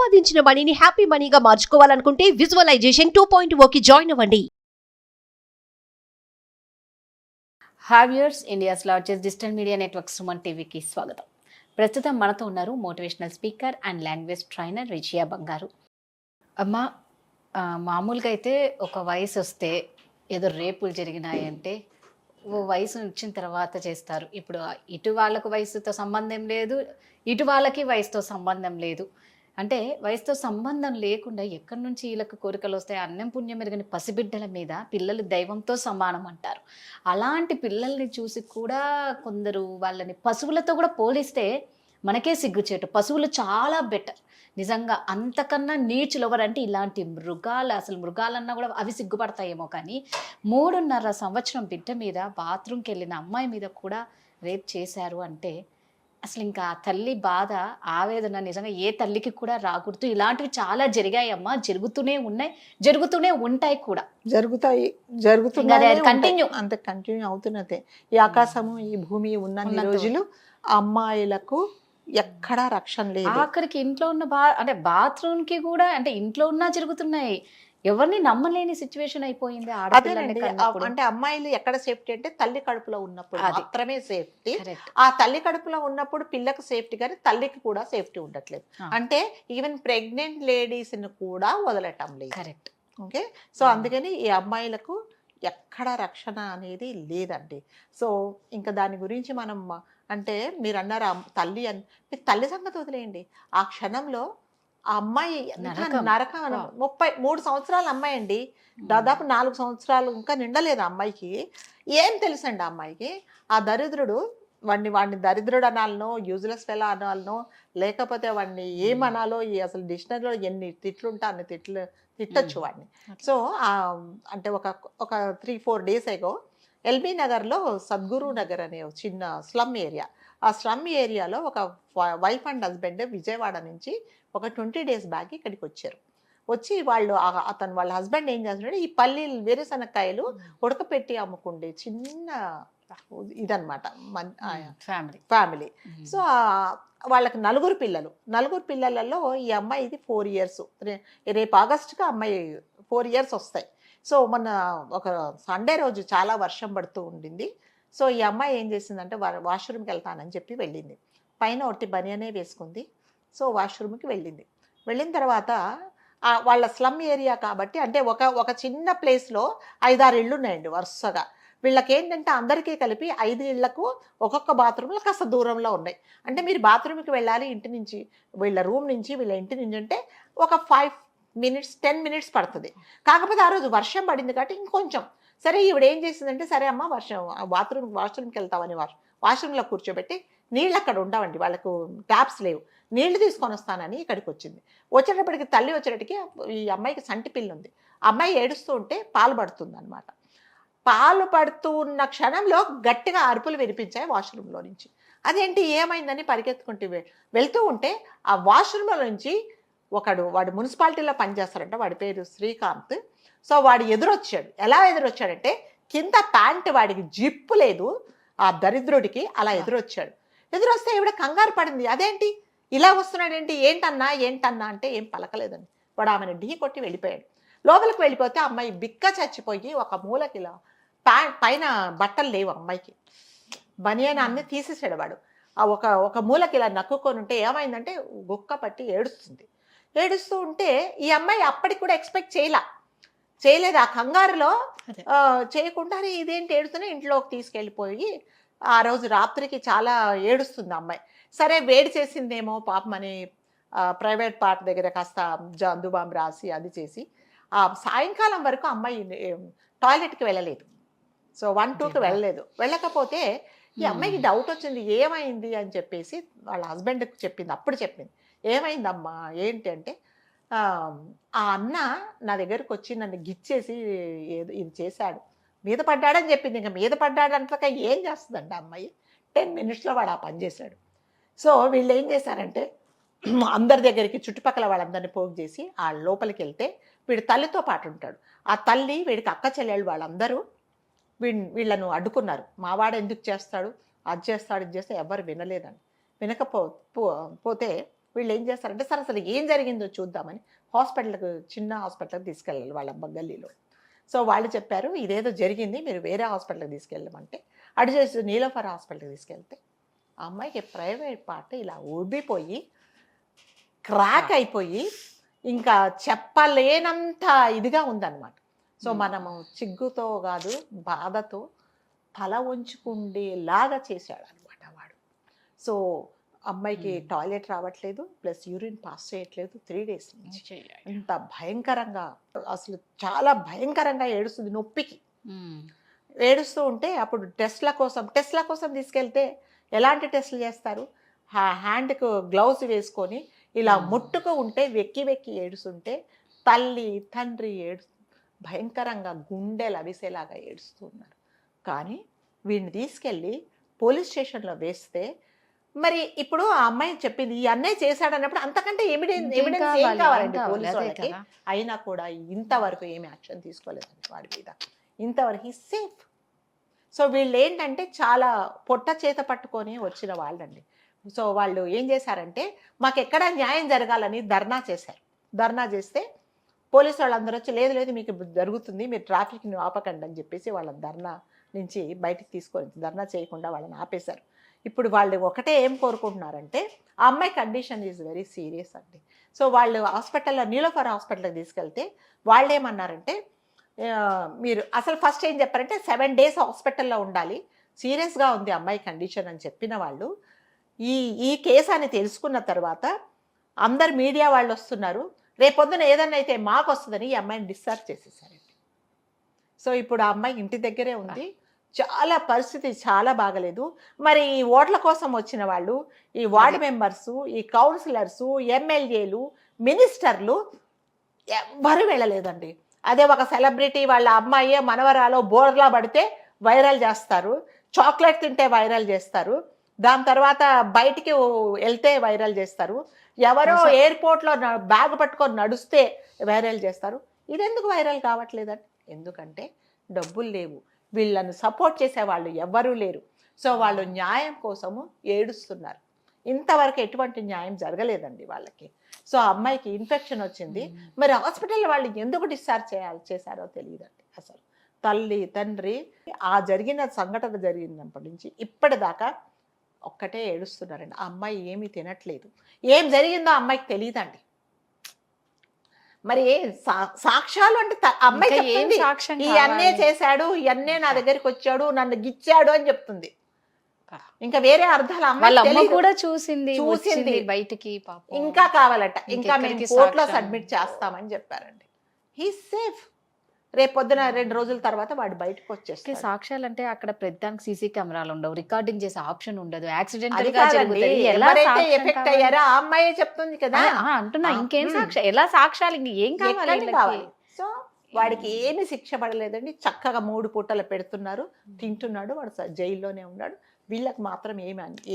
సంపాదించిన మనీని హ్యాపీ మనీగా మార్చుకోవాలనుకుంటే విజువలైజేషన్ 2.0కి జాయిన్ అవ్వండి. హావ్యూర్స్ India's largest digital media network Suman టీవీకి స్వాగతం. ప్రస్తుతం మనతో ఉన్నారు motivational speaker and language trainer Vijaya Bangaru. అమ్మ, మామూలుగా అయితే ఒక వయసు వస్తే ఏదో రేపులు జరిగినాయంటే ఓ వయసు వచ్చిన తర్వాత చేస్తారు. ఇప్పుడు ఇటు వాళ్ళకు వయసుతో సంబంధం లేదు, ఇటు వాళ్ళకి వయసుతో సంబంధం లేదు. అంటే వయసుతో సంబంధం లేకుండా ఎక్కడి నుంచి వీళ్ళకి కోరికలు వస్తాయి? అన్నం పుణ్యం ఎరగని పసిబిడ్డల మీద పిల్లలు దైవంతో సమానం అంటారు. అలాంటి పిల్లల్ని చూసి కూడా కొందరు వాళ్ళని పశువులతో కూడా పోలిస్తే మనకే సిగ్గుచేటు. పశువులు చాలా బెటర్ నిజంగా. అంతకన్నా నీచులు ఎవరంటే ఇలాంటి మృగాలు. అసలు మృగాలన్నా కూడా అవి సిగ్గుపడతాయేమో, కానీ 3.5 సంవత్సరం బిడ్డ మీద బాత్రూమ్కి వెళ్ళిన అమ్మాయి మీద కూడా రేప్ చేశారు అంటే అసలు ఇంకా ఆ తల్లి బాధ, ఆవేదన నిజంగా ఏ తల్లికి కూడా రాకూడదు. ఇలాంటివి చాలా జరిగాయమ్మా, జరుగుతూనే ఉన్నాయి, జరుగుతూనే ఉంటాయి కూడా. జరుగుతున్నాయి, కంటిన్యూ, అంత కంటిన్యూ అవుతున్నదే. ఈ ఆకాశము ఈ భూమి ఉన్న రోజులు అమ్మాయిలకు ఎక్కడా రక్షణ లేదు. ఆఖరికి ఇంట్లో ఉన్న అంటే బాత్రూమ్ కి కూడా, అంటే ఇంట్లో ఉన్నా జరుగుతున్నాయి. ఎవరిని నమ్మలేని సిచ్యువేషన్ అయిపోయింది. అదేనండి, అంటే అమ్మాయిలు ఎక్కడ సేఫ్టీ అంటే తల్లి కడుపులో ఉన్నప్పుడు మాత్రమే సేఫ్టీ. ఆ తల్లి కడుపులో ఉన్నప్పుడు పిల్లకు సేఫ్టీ, కానీ తల్లికి కూడా సేఫ్టీ ఉండట్లేదు. అంటే ఈవెన్ ప్రెగ్నెంట్ లేడీస్ ని కూడా వదలటం లేదు. కరెక్ట్. ఓకే, సో అందుకని ఈ అమ్మాయిలకు ఎక్కడ రక్షణ అనేది లేదండి. సో ఇంకా దాని గురించి మనం అంటే మీరు అన్నారు తల్లి అని, మీరు తల్లి సంగతి వదిలేయండి. ఆ క్షణంలో ఆ అమ్మాయి నరకం. 33 సంవత్సరాల అమ్మాయి అండి, దాదాపు 4 సంవత్సరాలు ఇంకా నిండలేదు అమ్మాయికి. ఏం తెలుసండి ఆ అమ్మాయికి? ఆ దరిద్రుడు వాడిని దరిద్రుడు అనాలనో, యూజ్లెస్ ఫెలో అనాలనో, లేకపోతే వాడిని ఏమనాలో, అసలు డిక్షనరీలో ఎన్ని తిట్లు ఉంటే అన్ని తిట్టచ్చు వాడిని. సో అంటే ఒక 3-4 డేస్ అగో ఎల్బీ నగర్లో సద్గురు నగర్ అనే చిన్న స్లమ్ ఏరియా, ఆ స్లమ్ ఏరియాలో ఒక వైఫ్ అండ్ హస్బెండ్ విజయవాడ నుంచి ఒక 20 డేస్ బ్యాక్ ఇక్కడికి వచ్చారు. వచ్చి వాళ్ళ హస్బెండ్ ఏం చేస్తున్నాడు, ఈ పల్లీలు వేరుశనక్కాయలు ఉడకపెట్టి అమ్ముకుండే చిన్న ఇదనమాట ఫ్యామిలీ. సో వాళ్ళకి 4 పిల్లలు. 4 పిల్లలలో ఈ అమ్మాయిది 4 ఇయర్స్. రేపు ఆగస్టుగా అమ్మాయి 4 ఇయర్స్ వస్తాయి. సో మొన్న ఒక సండే రోజు చాలా వర్షం పడుతూ ఉండింది. సో ఈ అమ్మాయి ఏం చేసిందంటే వాష్రూమ్కి వెళ్తానని చెప్పి వెళ్ళింది. పైన ఒకటి బనియనే వేసుకుంది. సో వాష్రూమ్కి వెళ్ళిన తర్వాత వాళ్ళ స్లమ్ ఏరియా కాబట్టి, అంటే ఒక చిన్న ప్లేస్లో 5-6 ఇళ్ళు ఉన్నాయండి వరుసగా. వీళ్ళకి ఏంటంటే అందరికీ కలిపి 5 ఇళ్లకు ఒక్కొక్క బాత్రూమ్లో కాస్త దూరంలో ఉన్నాయి. అంటే మీరు బాత్రూమ్కి వెళ్ళాలి ఇంటి నుంచి, వీళ్ళ రూమ్ నుంచి వీళ్ళ ఇంటి నుంచి అంటే ఒక 5 minutes 10 minutes పడుతుంది. కాకపోతే ఆ రోజు వర్షం పడింది కాబట్టి ఇంకొంచెం సరే ఈవిడ ఏం చేసిందంటే, సరే అమ్మ వాష్రూమ్కి వెళ్తామని వాష్రూమ్లో కూర్చోబెట్టి, నీళ్ళు అక్కడ ఉండవండి, వాళ్ళకు ట్యాప్స్ లేవు, నీళ్లు తీసుకొని వస్తానని ఇక్కడికి వచ్చింది. వచ్చేటప్పటికి తల్లి వచ్చేటప్పటికి ఈ అమ్మాయికి సంటి పిల్లి ఉంది. అమ్మాయి ఏడుస్తూ ఉంటే పాలు పడుతుంది అనమాట. పాలు పడుతూ ఉన్న క్షణంలో గట్టిగా అరుపులు వినిపించాయి వాష్రూమ్లో నుంచి. అదేంటి ఏమైందని పరిగెత్తుకుంటూ వెళ్తూ ఉంటే ఆ వాష్రూమ్లో నుంచి వాడు మున్సిపాలిటీలో పనిచేస్తారంట, వాడి పేరు శ్రీకాంత్. సో వాడు ఎదురొచ్చాడు. ఎలా ఎదురొచ్చాడంటే, కింద ప్యాంట్ వాడికి జిప్పు లేదు ఆ దరిద్రుడికి, అలా ఎదురొచ్చాడు. ఎదురొస్తే ఈవిడ కంగారు పడింది, అదేంటి ఇలా వస్తున్నాడేంటి, ఏంటన్నా అంటే ఏం పలకలేదని వాడు ఆమెను ఢీ కొట్టి వెళ్ళిపోయాడు. లోపలికి వెళ్ళిపోతే అమ్మాయి బిక్క చచ్చిపోయి ఒక మూలకిలా పైన బట్టలు లేవు అమ్మాయికి, బనియన్ అన్ని తీసేసాడు వాడు. ఆ ఒక మూలకి ఇలా నక్కుకొని ఉంటే ఏమైందంటే గుక్క పట్టి ఏడుస్తూ ఉంటే ఈ అమ్మాయి అప్పటికి కూడా ఎక్స్పెక్ట్ చేయలేదు. ఆ కంగారులో చేయకుండానే ఇదేంటి ఏడుస్తూనే ఇంట్లోకి తీసుకెళ్ళిపోయి ఆ రోజు రాత్రికి చాలా ఏడుస్తుంది అమ్మాయి. సరే వేడి చేసిందేమో పాపమని ప్రైవేట్ పార్ట్ దగ్గర కాస్త జందుబాంబు రాసి అది చేసి ఆ సాయంకాలం వరకు అమ్మాయి టాయిలెట్కి వెళ్ళలేదు. సో 1-2కి వెళ్ళకపోతే ఈ అమ్మాయికి డౌట్ వచ్చింది, ఏమైంది అని చెప్పేసి వాళ్ళ హస్బెండ్కి చెప్పింది. అప్పుడు చెప్పింది, ఏమైందమ్మా ఏంటి అంటే, ఆ అన్న నా దగ్గరకు వచ్చి నన్ను గిచ్చేసి ఇది చేశాడు, మీద పడ్డాడని చెప్పింది. ఇంకా మీద పడ్డాడంతగా ఏం చేస్తుందండి అమ్మాయి, 10 minutesలో వాడు ఆ పని చేశాడు. సో వీళ్ళు ఏం చేశారంటే, అందరి దగ్గరికి చుట్టుపక్కల వాళ్ళందరినీ పోగు చేసి ఆ లోపలికి వెళ్తే వీడి తల్లితో పాటు ఉంటాడు. ఆ తల్లి వీడికి అక్క చెల్లెళ్ళు వాళ్ళందరూ వీళ్ళను అడ్డుకున్నారు. మావాడు ఎందుకు చేస్తాడు, అది చేస్తాడు, ఇది చేస్తే ఎవరు వినలేదని. వినకపోతే వీళ్ళు ఏం చేస్తారంటే సరే అసలు ఏం జరిగిందో చూద్దామని హాస్పిటల్కి, చిన్న హాస్పిటల్కి తీసుకెళ్ళాలి వాళ్ళ గల్లీలో. సో వాళ్ళు చెప్పారు ఇదేదో జరిగింది, మీరు వేరే హాస్పిటల్కి తీసుకెళ్ళమంటే అటు చేసి నీలోఫర్ హాస్పిటల్కి తీసుకెళ్తే ఆ అమ్మాయికి ప్రైవేట్ పార్ట్ ఇలా ఊడిపోయి క్రాక్ అయిపోయి ఇంకా చెప్పలేనంత ఇదిగా ఉందన్నమాట. సో మనము చిగ్గుతో కాదు బాధతో తల ఉంచుకుండేలాగా చేశాడు అనమాట వాడు. సో అమ్మాయికి టాయిలెట్ రావట్లేదు, ప్లస్ యూరిన్ పాస్ చేయట్లేదు 3 days నుంచి. ఇంత భయంకరంగా, అసలు చాలా భయంకరంగా ఏడుస్తుంది, నొప్పికి ఏడుస్తూ ఉంటే అప్పుడు టెస్ట్ల కోసం తీసుకెళ్తే ఎలాంటి టెస్టులు చేస్తారు? హ్యాండ్కు గ్లౌజ్ వేసుకొని ఇలా ముట్టుకు ఉంటే వెక్కి ఏడుస్తుంటే తల్లి తండ్రి భయంకరంగా గుండెలు అవిసేలాగా ఏడుస్తున్నారు. కానీ వీడిని తీసుకెళ్ళి పోలీస్ స్టేషన్లో వేస్తే మరి ఇప్పుడు ఆ అమ్మాయి చెప్పింది ఈ అన్నయ్య చేశాడు అన్నప్పుడు అంతకంటే ఎవిడెన్స్ ఏం కావాలండి పోలీసు వాళ్ళకి? అయినా కూడా ఇంతవరకు ఏమి యాక్షన్ తీసుకోలేదండి వాడి మీద, ఇంతవరకు సేఫ్. సో వీళ్ళు ఏంటంటే చాలా పొట్ట చేత పట్టుకొని వచ్చిన వాళ్ళండి. సో వాళ్ళు ఏం చేశారంటే మాకు ఎక్కడ న్యాయం జరగాలని ధర్నా చేశారు. ధర్నా చేస్తే పోలీసు వాళ్ళందరూ వచ్చి లేదు మీకు జరుగుతుంది, మీరు ట్రాఫిక్ని ఆపకండి అని చెప్పేసి వాళ్ళ ధర్నా నుంచి బయటికి తీసుకొని ధర్నా చేయకుండా వాళ్ళని ఆపేశారు. ఇప్పుడు వాళ్ళు ఒకటే ఏం కోరుకుంటున్నారంటే ఆ అమ్మాయి కండిషన్ ఈజ్ వెరీ సీరియస్ అండి. సో వాళ్ళు హాస్పిటల్లో నీలోఫర్ హాస్పిటల్కి తీసుకెళ్తే వాళ్ళు ఏమన్నారంటే మీరు అసలు ఫస్ట్ ఏం చెప్పారంటే 7 days హాస్పిటల్లో ఉండాలి, సీరియస్గా ఉంది అమ్మాయి కండిషన్ అని చెప్పిన వాళ్ళు ఈ కేసు అని తెలుసుకున్న తర్వాత అందరు మీడియా వాళ్ళు వస్తున్నారు, రేపొద్దున ఏదన్నా అయితే మాకు వస్తుందని ఈ అమ్మాయిని డిశ్చార్జ్ చేసేసారండి. సో ఇప్పుడు ఆ అమ్మాయి ఇంటి దగ్గరే ఉంది, చాలా పరిస్థితి చాలా బాగలేదు. మరి ఈ ఓట్ల కోసం వచ్చిన వాళ్ళు, ఈ వార్డు మెంబర్సు, ఈ కౌన్సిలర్సు, ఎమ్మెల్యేలు, మినిస్టర్లు ఎవ్వరు వెళ్ళలేదండి. అదే ఒక సెలబ్రిటీ వాళ్ళ అమ్మాయి మనవరాలో బోర్లా పడితే వైరల్ చేస్తారు, చాక్లెట్ తింటే వైరల్ చేస్తారు, దాని తర్వాత బయటికి వెళ్తే వైరల్ చేస్తారు, ఎవరో ఎయిర్పోర్ట్లో బ్యాగ్ పట్టుకొని నడుస్తే వైరల్ చేస్తారు. ఇది ఎందుకు వైరల్ కావట్లేదండి? ఎందుకంటే డబ్బులు లేవు, వీళ్ళను సపోర్ట్ చేసేవాళ్ళు ఎవ్వరూ లేరు. సో వాళ్ళు న్యాయం కోసము ఏడుస్తున్నారు. ఇంతవరకు ఎటువంటి న్యాయం జరగలేదండి వాళ్ళకి. సో అమ్మాయికి ఇన్ఫెక్షన్ వచ్చింది, మరి హాస్పిటల్ వాళ్ళు ఎందుకు డిశ్చార్జ్ చేశారో తెలియదండి. అసలు తల్లి తండ్రి ఆ జరిగిన సంఘటన జరిగినప్పటి నుంచి ఇప్పటిదాకా ఒక్కటే ఏడుస్తున్నారండి. ఆ అమ్మాయి ఏమీ తినట్లేదు, ఏం జరిగిందో అమ్మాయికి తెలియదండి. మరి సాక్ష్యాలు అంటే అమ్మాయి చెప్తుంది ఈ అన్నే చేశాడు, ఈ అన్నే నా దగ్గరికి వచ్చాడు, నన్ను గిచ్చాడు అని చెప్తుంది. ఇంకా వేరే అర్థాలు అమ్మాయి కూడా చూసింది బయటికి. ఇంకా కావాలట, ఇంకా మేము కోర్టులో సబ్మిట్ చేస్తామని చెప్పారండి. He safe. రేపొద్దున 2 రోజుల తర్వాత వాడు బయటకు వచ్చేస్తే సాక్ష్యాలు అంటే అక్కడ ప్రతిదానికి సీసీ కెమెరాలు ఉండవు, రికార్డింగ్ చేసే ఆప్షన్ ఉండదు, యాక్సిడెంట్ ఎఫెక్ట్ అయ్యారా ఆ అమ్మాయి చెప్తుంది కదా అంటున్నా. ఇంకేం సాక్ష్యం, ఎలా సాక్ష్యాలు ఏం కావాలి? సో వాడికి ఏమి శిక్ష పడలేదండి, చక్కగా 3 పూటలు పెడుతున్నారు, తింటున్నాడు, వాడు జైల్లోనే ఉన్నాడు. వీళ్ళకి మాత్రం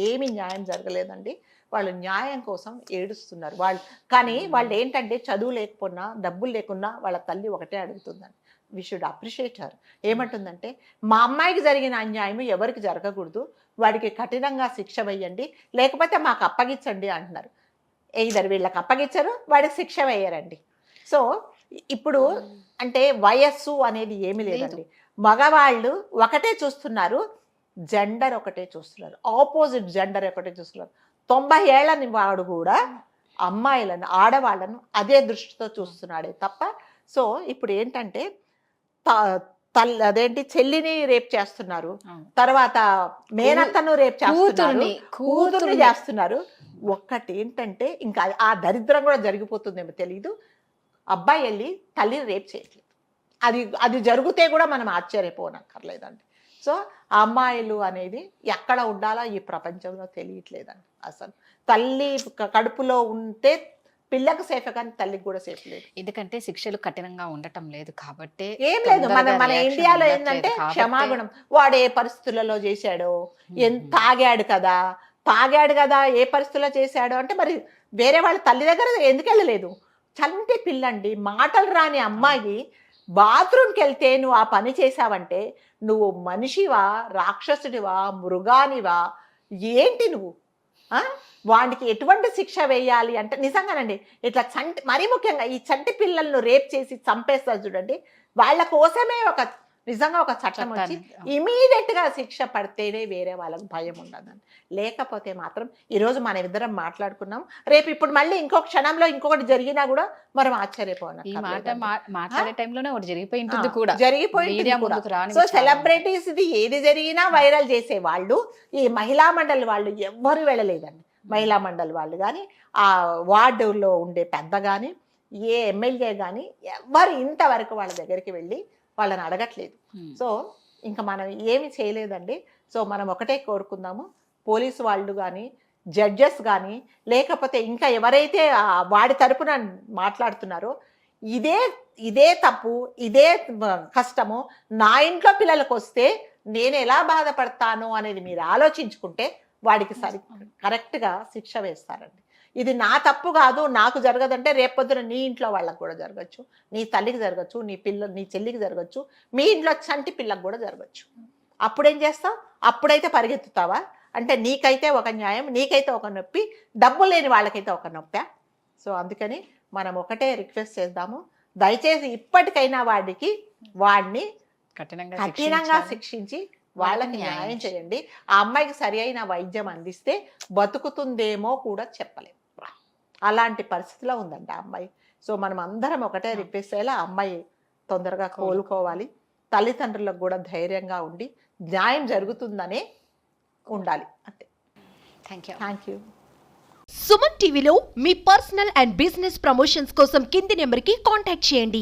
ఏమి న్యాయం జరగలేదండి. వాళ్ళు న్యాయం కోసం ఏడుస్తున్నారు వాళ్ళు. కానీ వాళ్ళు ఏంటంటే చదువు లేకపోయినా డబ్బులు లేకున్నా వాళ్ళ తల్లి ఒకటే అడుగుతుందండి, వి షుడ్ అప్రిషియేట్ హర్. ఏమంటుందంటే మా అమ్మాయికి జరిగిన అన్యాయం ఎవరికి జరగకూడదు, వాడికి కఠినంగా శిక్ష వేయండి, లేకపోతే మాకు అప్పగించండి అంటున్నారు. ఇద్దరు వీళ్ళకి అప్పగించరు, వాడికి శిక్ష వేయరండి. సో ఇప్పుడు అంటే వయస్సు అనేది ఏమి లేదండి, మగవాళ్ళు ఒకటే చూస్తున్నారు, జెండర్ ఒకటే చూస్తున్నారు, ఆపోజిట్ జెండర్ ఒకటే చూస్తున్నారు. 90 ఏళ్ళని వాడు కూడా అమ్మాయిలను, ఆడవాళ్ళను అదే దృష్టితో చూస్తున్నాడే తప్ప. సో ఇప్పుడు ఏంటంటే అదేంటి చెల్లిని రేప్ చేస్తున్నారు, తర్వాత మేనత్తను రేప్ చేస్తున్నారు, కూతుర్ని చేస్తున్నారు. ఒక్కటి ఏంటంటే ఇంకా ఆ దరిద్రం కూడా జరిగిపోతుందేమో తెలీదు, అబ్బాయి వెళ్ళి తల్లిని రేప్ చేయట్లేదు. అది జరిగితే కూడా మనం ఆశ్చర్యపోనక్కర్లేదండి. సో అమ్మాయిలు అనేది ఎక్కడ ఉండాలో ఈ ప్రపంచంలో తెలియట్లేదండి. అసలు తల్లి కడుపులో ఉంటే పిల్లకు సేఫ్, కానీ తల్లికి కూడా సేఫ్ లేదు. ఎందుకంటే శిక్షలు కఠినంగా ఉండటం లేదు కాబట్టి ఏం లేదు. మన ఇండియాలో ఏంటంటే క్షమాగుణం, వాడు ఏ పరిస్థితులలో చేశాడో, తాగాడు కదా ఏ పరిస్థితుల్లో చేశాడో అంటే మరి వేరే వాళ్ళ తల్లి దగ్గర ఎందుకు వెళ్ళలేదు? చంటి పిల్లండి, మాటలు రాని అమ్మాయి బాత్రూమ్కి వెళ్తే నువ్వు ఆ పని చేసావంటే నువ్వు మనిషివా, రాక్షసుడివా, మృగానివా, ఏంటి నువ్వు? వాడికి ఎటువంటి శిక్ష వేయాలి అంటే నిజంగానండి ఇట్లా మరీ ముఖ్యంగా ఈ చంటి పిల్లలను రేప్ చేసి చంపేస్తారు చూడండి, వాళ్ళ కోసమే నిజంగా ఒక చట్టం వచ్చి ఇమీడియట్గా శిక్ష పడితేనే వేరే వాళ్ళకి భయం ఉండదని. లేకపోతే మాత్రం ఈరోజు మనం ఇద్దరం మాట్లాడుకున్నాం, రేపు ఇప్పుడు మళ్ళీ ఇంకో క్షణంలో ఇంకొకటి జరిగినా కూడా మనం జరిగిపోయింది. సో సెలబ్రిటీస్ ఇది ఏది జరిగినా వైరల్ చేసే వాళ్ళు ఈ మహిళా మండలి వాళ్ళు ఎవ్వరు వెళ్ళలేదండి. మహిళా మండలి వాళ్ళు కానీ ఆ వార్డులో ఉండే పెద్ద కానీ ఏ ఎమ్మెల్యే కానీ ఎవ్వరు ఇంతవరకు వాళ్ళ దగ్గరికి వెళ్ళి వాళ్ళని అడగట్లేదు. సో ఇంకా మనం ఏమి చేయలేదండి. సో మనం ఒకటే కోరుకుందాము, పోలీసు వాళ్ళు కానీ జడ్జెస్ కానీ లేకపోతే ఇంకా ఎవరైతే వాడి తరపున మాట్లాడుతున్నారో ఇదే తప్పు ఇదే కష్టము నా ఇంట్లో పిల్లలకు వస్తే నేను ఎలా బాధపడతాను అనేది మీరు ఆలోచించుకుంటే వాడికి కరెక్ట్గా శిక్ష వేస్తారండి. ఇది నా తప్పు కాదు, నాకు జరగదంటే రేపొద్దున నీ ఇంట్లో వాళ్ళకు కూడా జరగచ్చు, నీ తల్లికి జరగచ్చు, నీ చెల్లికి జరగచ్చు, మీ ఇంట్లో చంటి పిల్లకు కూడా జరగచ్చు. అప్పుడేం చేస్తావు? అప్పుడైతే పరిగెత్తుతావా? అంటే నీకైతే ఒక న్యాయం, నీకైతే ఒక నొప్పి, డబ్బు లేని వాళ్ళకైతే ఒక నొప్పి. సో అందుకని మనం ఒకటే రిక్వెస్ట్ చేద్దాము, దయచేసి ఇప్పటికైనా వాడిని కఠినంగా శిక్షించి వాళ్ళకి న్యాయం చేయండి. ఆ అమ్మాయికి సరి అయిన వైద్యం అందిస్తే బతుకుతుందేమో కూడా చెప్పలేము. అలాంటి పరిస్థితిలో ఉందండి ఆ అమ్మాయి. సో మనం అందరం ఒకటే రిక్వెస్ట్ చేయాలి, ఆ అమ్మాయి తొందరగా కోలుకోవాలి, తల్లిదండ్రులకు కూడా ధైర్యంగా ఉండి న్యాయం జరుగుతుందనే ఉండాలి. అంతే. Thank you. సుమన్ టీవీలో మీ పర్సనల్ అండ్ బిజినెస్ ప్రమోషన్స్ కోసం కింది నెంబర్కి కాంటాక్ట్ చేయండి.